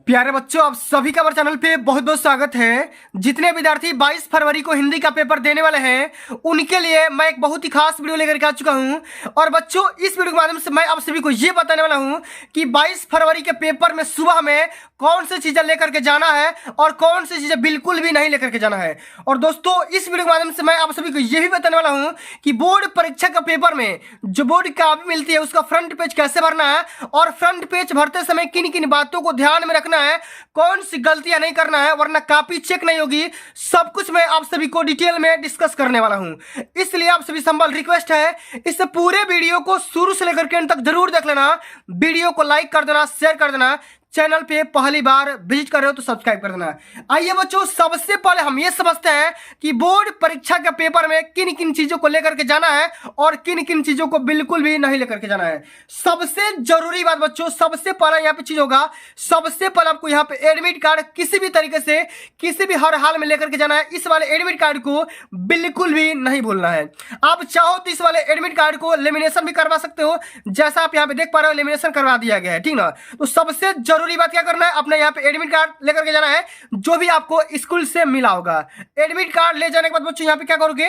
प्यारे बच्चों, आप सभी का हमारे चैनल पे बहुत बहुत स्वागत है। जितने विद्यार्थी 22 फरवरी को हिंदी का पेपर देने वाले हैं उनके लिए मैं एक बहुत ही खास वीडियो लेकर के आ चुका हूं। और बच्चों, इस वीडियो के माध्यम से मैं आप सभी को ये बताने वाला हूं कि 22 फरवरी के पेपर में सुबह में कौन सी चीजें लेकर के जाना है और कौन सी चीजें बिल्कुल भी नहीं लेकर के जाना है। और दोस्तों, इस वीडियो के माध्यम से मैं आप सभी को यह भी बताने वाला हूं कि बोर्ड परीक्षा का पेपर में जो बोर्ड की कॉपी मिलती है उसका फ्रंट पेज कैसे भरना है और फ्रंट पेज भरते समय किन किन बातों को ध्यान में रखना है, कौन सी गलतियां नहीं करना है वरना कॉपी चेक नहीं होगी। सब कुछ मैं आप सभी को डिटेल में डिस्कस करने वाला हूं। इसलिए आप सभी संबल रिक्वेस्ट है, इस पूरे वीडियो को शुरू से लेकर के अंत तक जरूर देख लेना। वीडियो को लाइक कर देना, शेयर कर देना। चैनल पे पहली बार विजिट कर रहे हो तो सब्सक्राइब कर देना। आइए बच्चों, सबसे पहले हम ये समझते हैं कि बोर्ड परीक्षा के पेपर में किन किन चीजों को लेकर के जाना है और किन किन चीजों को बिल्कुल भी नहीं लेकर के जाना है। सबसे जरूरी बात बच्चों, सबसे पहला यहाँ पे चीज होगा, सबसे पहले आपको यहाँ पे एडमिट कार्ड किसी भी तरीके से किसी भी हर हाल में लेकर के जाना है। इस वाले एडमिट कार्ड को बिल्कुल भी नहीं भूलना है। आप चाहो तो इस वाले एडमिट कार्ड को लेमिनेशन भी करवा सकते हो, जैसा आप यहाँ पे देख पा रहे हो लेमिनेशन करवा दिया गया है, ठीक ना। तो सबसे जरूरी बात क्या करना है, अपने यहाँ पे एडमिट कार्ड लेकर के जाना है जो भी आपको स्कूल से मिला होगा। एडमिट कार्ड ले जाने के बाद बच्चों यहाँ पे क्या करोगे,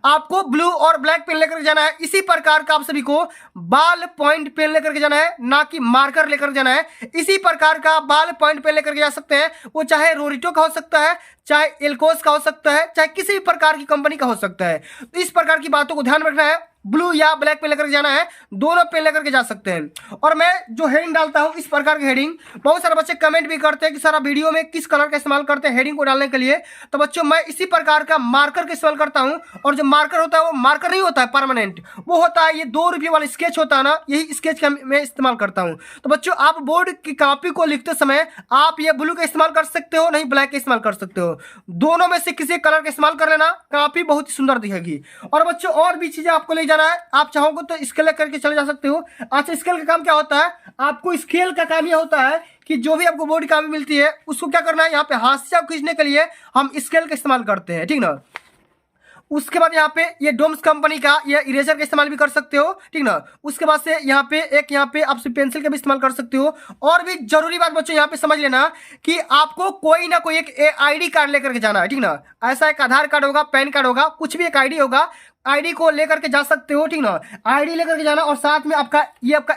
आपको ब्लू और ब्लैक पेन लेकर के जाना है। इसी प्रकार का आप सभी को बाल पॉइंट पेन लेकर के जाना है, ना कि मार्कर लेकर जाना है। इसी प्रकार का बाल पॉइंट पेन लेकर के जा सकते हैं, वो चाहे रोरिटो का हो सकता है, चाहे एल्कोस का हो सकता है, चाहे किसी भी प्रकार की कंपनी का हो सकता है। तो इस प्रकार की बातों को ध्यान रखना है। ब्लू या ब्लैक पेन लेकर जाना है, दोनों पेन लेकर के जा सकते हैं। और मैं जो हेडिंग डालता हूं इस प्रकार की हेडिंग, बहुत सारे बच्चे कमेंट भी करते हैं कि सारा वीडियो में किस कलर का इस्तेमाल करते हैं हेडिंग को डालने के लिए। तो बच्चों, मैं इसी प्रकार का मार्कर का इस्तेमाल करता हूं। और जो मार्कर होता है वो मार्कर नहीं होता है परमानेंट, वो होता है ये 2 रुपये वाला स्केच होता है ना, यही स्केच का मैं इस्तेमाल करता हूं। तो बच्चों, आप बोर्ड की कॉपी को लिखते समय आप ये ब्लू का इस्तेमाल कर सकते हो, नहीं ब्लैक का इस्तेमाल कर सकते हो। दोनों में से किसी कलर का इस्तेमाल कर लेना, कॉपी बहुत ही सुंदर दिखेगी। और बच्चों, और भी चीजें आपको ले जाना है, आप चाहो तो स्केल करके चले जा सकते हो। अच्छा, स्केल का काम क्या होता है, आपको स्केल का काम यह होता है कि जो भी आपको बोर्ड की कॉपी मिलती है उसको क्या करना है, यहाँ पे हाथ से खींचने के लिए हम स्केल का इस्तेमाल करते हैं, ठीक ना। उसके बाद यहाँ पे ये डोम्स कंपनी का ये इरेजर का इस्तेमाल भी कर सकते हो, ठीक ना। उसके बाद से यहाँ पे आप पेंसिल का भी इस्तेमाल कर सकते हो। और भी जरूरी बात बच्चों यहाँ पे समझ लेना कि आपको कोई ना कोई एक आईडी कार्ड लेकर के जाना है, ठीक ना। ऐसा एक आधार कार्ड होगा, पैन कार्ड होगा, कुछ भी एक आईडी होगा, आईडी को लेकर के जा सकते हो, ठीक ना। आईडी लेकर के जाना और साथ में आपका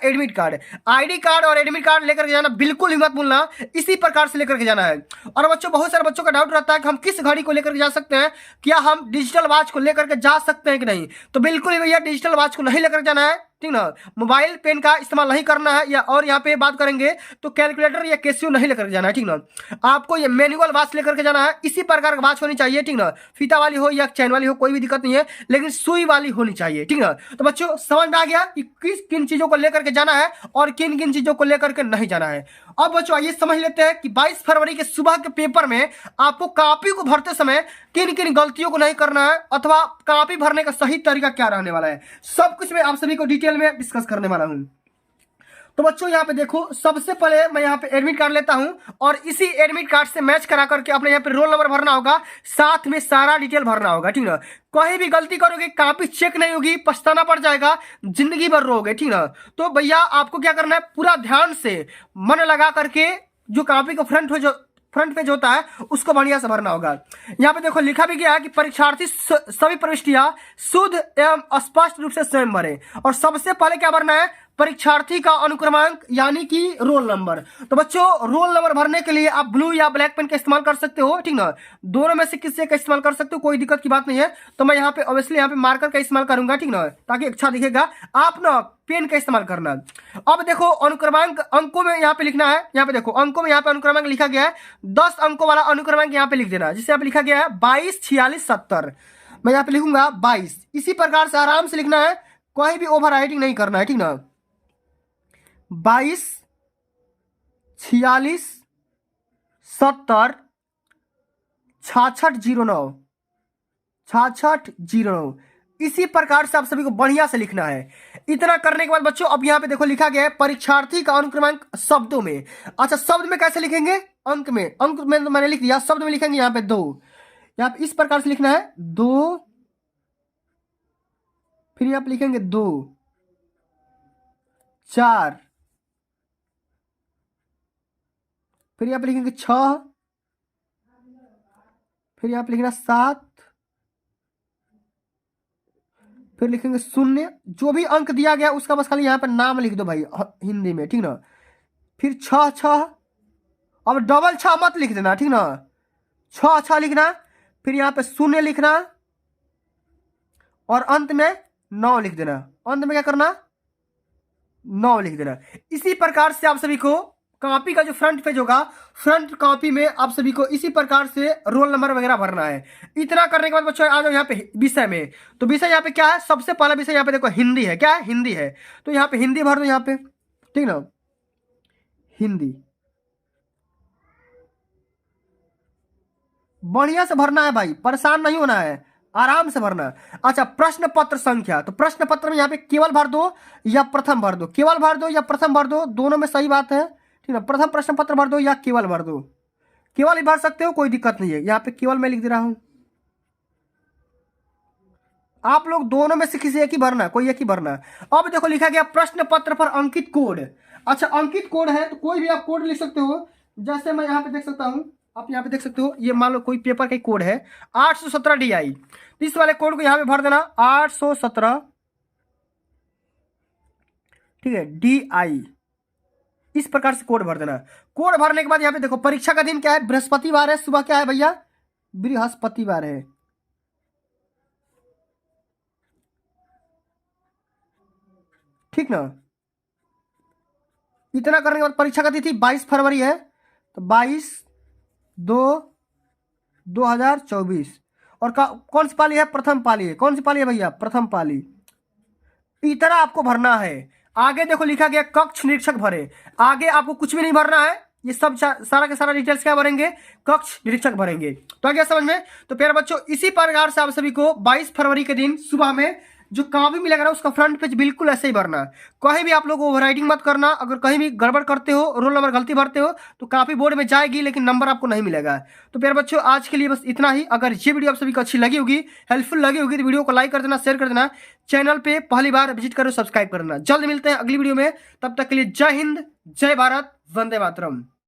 एडमिट कार्ड, आईडी कार्ड और एडमिट कार्ड लेकर के जाना, बिल्कुल ही मत भूलना। इसी प्रकार से लेकर के जाना है। और बच्चों, बहुत सारे बच्चों का डाउट रहता है कि हम किस घड़ी को लेकर के जा सकते हैं, क्या हम डिजिटल वॉच को लेकर के जा सकते हैं कि नहीं। तो बिल्कुल ही भैया डिजिटल वॉच को नहीं लेकर जाना है, ठीक ना। मोबाइल पेन का इस्तेमाल नहीं करना है, या और यहाँ पे बात करेंगे तो कैलकुलेटर या कैसियो नहीं लेकर जाना है, ठीक ना। आपको ये मैनुअल वॉच लेकर के जाना है। इसी प्रकार का वॉच होनी चाहिए, ठीक ना। फीता वाली हो या चैन वाली हो कोई भी दिक्कत नहीं है, लेकिन सुई वाली होनी चाहिए, ठीक ना। तो बच्चों, समझ में आ गया कि किस किन चीजों को लेकर के जाना है और किन किन चीजों को लेकर के नहीं जाना है। अब बच्चों आइए समझ लेते हैं कि 22 फरवरी के सुबह के पेपर में आपको कॉपी को भरते समय किन किन गलतियों को नहीं करना है अथवा कॉपी भरने का सही तरीका क्या रहने वाला है, सब कुछ मैं आप सभी को डिटेल में डिस्कस करने वाला हूं। तो बच्चों यहाँ पे देखो, सबसे पहले मैं यहाँ पे एडमिट कार्ड लेता हूं और इसी एडमिट कार्ड से मैच करा करके अपने यहाँ पे रोल नंबर भरना होगा, साथ में सारा डिटेल भरना होगा, ठीक ना। कोई भी गलती करोगे कॉपी चेक नहीं होगी, पछताना पड़ जाएगा, जिंदगी भर रोगे, ठीक ना। तो भैया आपको क्या करना है, पूरा ध्यान से मन लगा करके जो कॉपी का फ्रंट पेज होता है उसको बढ़िया से भरना होगा। यहाँ पे देखो लिखा भी गया है कि परीक्षार्थी सभी प्रविष्टियां शुद्ध एवं स्पष्ट रूप से स्वयं भरे। और सबसे पहले क्या भरना है, परीक्षार्थी का अनुक्रमांक यानी कि रोल नंबर। तो बच्चों, रोल नंबर भरने के लिए आप ब्लू या ब्लैक पेन का इस्तेमाल कर सकते हो, ठीक ना। दोनों में से किसी का इस्तेमाल कर सकते हो, कोई दिक्कत की बात नहीं है। तो मैं यहाँ पे ऑब्वियसली यहाँ पे मार्कर का इस्तेमाल करूंगा, ठीक ना, ताकि अच्छा दिखेगा। आप ना पेन का इस्तेमाल करना। अब देखो अनुक्रमांक अंकों में यहाँ पे लिखना है, यहाँ पे देखो अंकों में यहाँ पे अनुक्रमांक लिखा गया है, 10 अंकों वाला अनुक्रमांक यहाँ पे लिख देना, जिसे यहाँ पे लिखा गया है 22 46 70। मैं यहाँ पे लिखूंगा 22। इसी प्रकार से आराम से लिखना है, कोई भी ओवर राइटिंग नहीं करना है, ठीक ना। 22 46 70 6609 6609। इसी प्रकार से आप सभी को बढ़िया से लिखना है। इतना करने के बाद बच्चों, अब यहाँ पे देखो लिखा गया है परीक्षार्थी का अनुक्रमांक शब्दों में। अच्छा, शब्द में कैसे लिखेंगे, अंक में, अंक में तो मैंने लिख दिया, शब्द में लिखेंगे यहाँ पे 2। यहाँ पे इस प्रकार से लिखना है 2, फिर यहाँ पे लिखेंगे 2 4, फिर यहाँ पे लिखेंगे 6, फिर यहाँ पे लिखना 7, फिर लिखेंगे 0। जो भी अंक दिया गया उसका बस खाली यहाँ पे नाम लिख दो भाई हिंदी में, ठीक ना। फिर 6 6, अब डबल 6 मत लिख देना, ठीक ना, 6 6 लिखना। फिर यहाँ पे 0 लिखना और अंत में 9 लिख देना। अंत में क्या करना, 9 लिख देना। इसी प्रकार से आप सभी को कॉपी का जो फ्रंट पेज होगा, फ्रंट कॉपी में आप सभी को इसी प्रकार से रोल नंबर वगैरह भरना है। इतना करने के बाद बच्चों आ जाओ यहाँ पे विषय में। तो विषय यहाँ पे क्या है, सबसे पहला विषय यहाँ पे देखो हिंदी है। क्या है, हिंदी है। तो यहाँ पे हिंदी भर दो यहाँ पे, ठीक ना, हिंदी बढ़िया से भरना है भाई, परेशान नहीं होना है, आराम से भरना। अच्छा, प्रश्न पत्र संख्या, तो प्रश्न पत्र में यहाँ पे केवल भर दो या प्रथम भर दो, केवल भर दो या प्रथम भर दो, दोनों में सही बात है, ठीक है। प्रथम प्रश्न पत्र भर दो या केवल भर दो, केवल ही भर सकते हो, कोई दिक्कत नहीं है। यहाँ पे केवल मैं लिख दे रहा हूं, आप लोग दोनों में से किसी एक ही भरना, कोई एक ही भरना। अब देखो लिखा गया प्रश्न पत्र पर अंकित कोड। अच्छा, अंकित कोड है तो कोई भी आप कोड लिख सकते हो। जैसे मैं यहाँ पे देख सकता हूँ, आप यहाँ पे देख सकते हो, ये मान लो कोई पेपर का कोड है 817 DI, तो इस वाले कोड को यहाँ पे भर देना 817, ठीक है, DI। इस प्रकार से कोड भर देना। कोड भरने के बाद यहाँ पे देखो परीक्षा का दिन क्या है, बृहस्पतिवार है, सुबह क्या है भैया, बृहस्पतिवार है, ठीक ना। इतना करने के बाद परीक्षा का तिथि 22 फरवरी है, तो 22/2/2024। और कौन सी पाली है, प्रथम पाली है। कौन सी पाली है भैया, प्रथम पाली। इतना आपको भरना है। आगे देखो लिखा गया कक्ष निरीक्षक भरे। आगे आपको कुछ भी नहीं भरना है, ये सब सारा के सारा डिटेल्स क्या भरेंगे, कक्ष निरीक्षक भरेंगे। तो आ गया समझ में। तो प्यारे बच्चों, इसी प्रकार से आप सभी को 22 फरवरी के दिन सुबह में जो कॉपी मिलेगा ना, उसका फ्रंट पेज बिल्कुल ऐसे ही भरना। कहीं भी आप लोग ओवरराइटिंग मत करना। अगर कहीं भी गड़बड़ करते हो, रोल नंबर गलती भरते हो, तो कॉपी बोर्ड में जाएगी लेकिन नंबर आपको नहीं मिलेगा। तो प्यारे बच्चों, आज के लिए बस इतना ही। अगर ये वीडियो आप सभी को अच्छी लगी होगी, हेल्पफुल लगी होगी, तो वीडियो को लाइक कर देना, शेयर कर देना। चैनल पे पहली बार विजिट करो, सब्सक्राइब कर देना। जल्द मिलते हैं अगली वीडियो में, तब तक के लिए जय हिंद, जय भारत, वंदे मातरम।